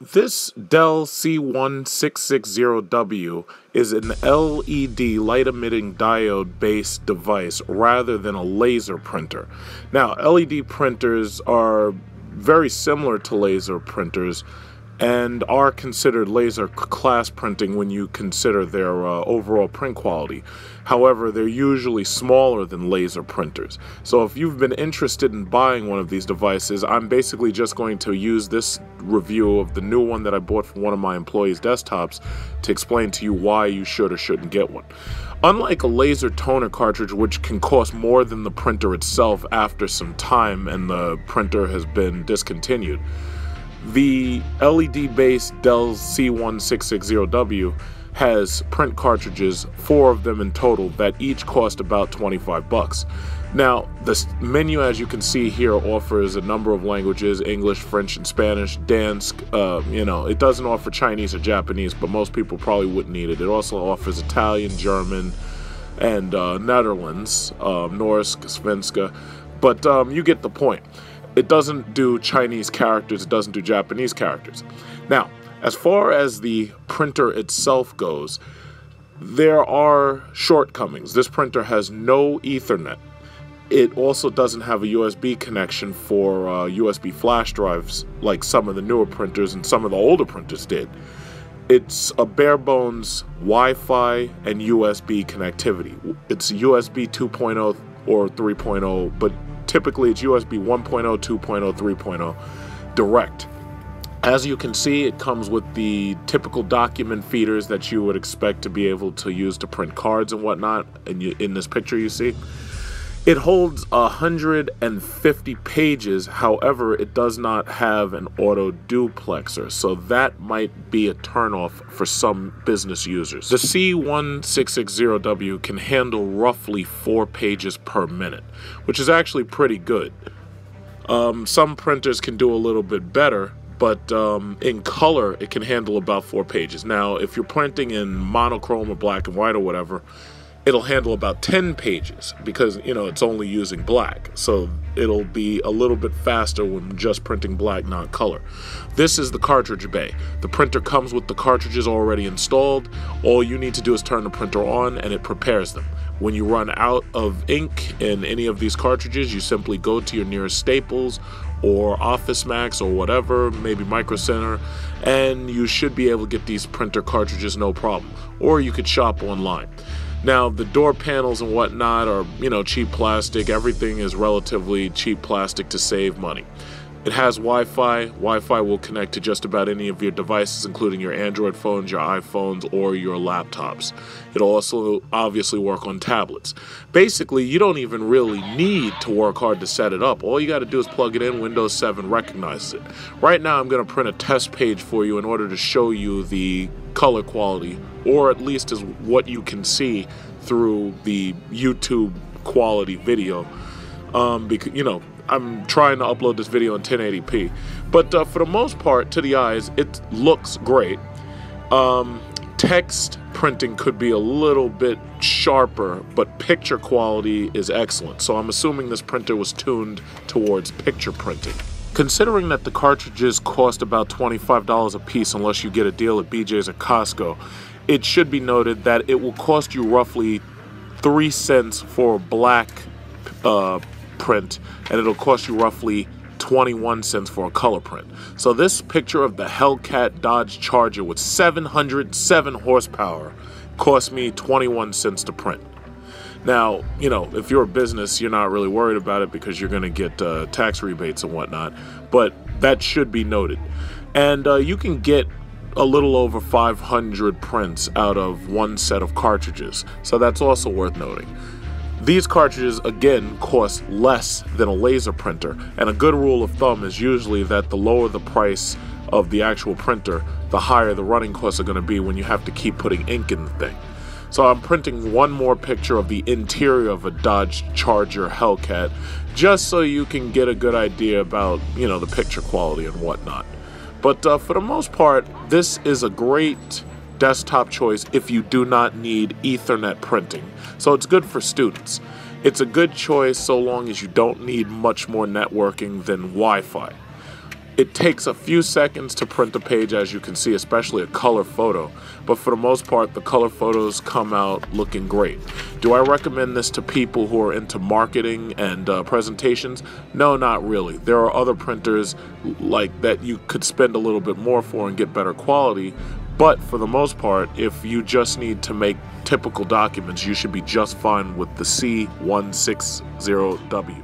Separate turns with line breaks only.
This Dell C1660w is an LED light-emitting diode-based device rather than a laser printer. Now, LED printers are very similar to laser printers and are considered laser class printing when you consider their overall print quality. However, they're usually smaller than laser printers. So if you've been interested in buying one of these devices, I'm basically just going to use this review of the new one that I bought from one of my employees' desktops to explain to you why you should or shouldn't get one. Unlike a laser toner cartridge, which can cost more than the printer itself after some time and the printer has been discontinued, the LED-based Dell C1660w has print cartridges, 4 of them in total, that each cost about 25 bucks. Now, the menu, as you can see here, offers a number of languages: English, French, and Spanish, Dansk. It doesn't offer Chinese or Japanese, but most people probably wouldn't need it. It also offers Italian, German, and Netherlands, Norse, Svenska, but you get the point. It doesn't do Chinese characters, it doesn't do Japanese characters. Now, as far as the printer itself goes, there are shortcomings. This printer has no Ethernet. It also doesn't have a USB connection for USB flash drives like some of the newer printers and some of the older printers did. It's a bare bones Wi-Fi and USB connectivity. It's USB 2.0 or 3.0, but typically it's USB 1.0, 2.0, 3.0 direct. As you can see, it comes with the typical document feeders that you would expect to be able to use to print cards and whatnot. And in this picture you see, it holds 150 pages. However, it does not have an auto duplexer, so that might be a turnoff for some business users. The C1660w can handle roughly 4 pages per minute, which is actually pretty good. Some printers can do a little bit better, but in color it can handle about 4 pages. Now, if you're printing in monochrome or black and white or whatever, it'll handle about 10 pages because, it's only using black. So it'll be a little bit faster when just printing black, not color. This is the cartridge bay. The printer comes with the cartridges already installed. All you need to do is turn the printer on and it prepares them. When you run out of ink in any of these cartridges, you simply go to your nearest Staples or Office Max or whatever, maybe Micro Center, and you should be able to get these printer cartridges no problem. Or you could shop online. Now, the door panels and whatnot are, cheap plastic. Everything is relatively cheap plastic to save money. It has Wi-Fi. Wi-Fi will connect to just about any of your devices, including your Android phones, your iPhones, or your laptops. It'll also obviously work on tablets. Basically, you don't even really need to work hard to set it up. All you got to do is plug it in. Windows 7 recognizes it. Right now, I'm going to print a test page for you in order to show you the color quality, or at least is what you can see through the YouTube quality video. Because, I'm trying to upload this video in 1080p, but for the most part, to the eyes, it looks great. Text printing could be a little bit sharper, but picture quality is excellent. So I'm assuming this printer was tuned towards picture printing. Considering that the cartridges cost about $25 a piece unless you get a deal at BJ's or Costco, it should be noted that it will cost you roughly 3 cents for a black print, and it'll cost you roughly 21 cents for a color print. So this picture of the Hellcat Dodge Charger with 707 horsepower cost me 21 cents to print. Now, if you're a business, you're not really worried about it because you're going to get tax rebates and whatnot, but that should be noted. And you can get a little over 500 prints out of one set of cartridges, so that's also worth noting. These cartridges, again, cost less than a laser printer, and a good rule of thumb is usually that the lower the price of the actual printer, the higher the running costs are going to be when you have to keep putting ink in the thing. So I'm printing one more picture of the interior of a Dodge Charger Hellcat, just so you can get a good idea about, the picture quality and whatnot. But for the most part, this is a great desktop choice if you do not need Ethernet printing. So it's good for students. It's a good choice so long as you don't need much more networking than Wi-Fi. It takes a few seconds to print a page, as you can see, especially a color photo, but for the most part, the color photos come out looking great. Do I recommend this to people who are into marketing and presentations? No, not really. There are other printers like that you could spend a little bit more for and get better quality, but for the most part, if you just need to make typical documents, you should be just fine with the C1660w.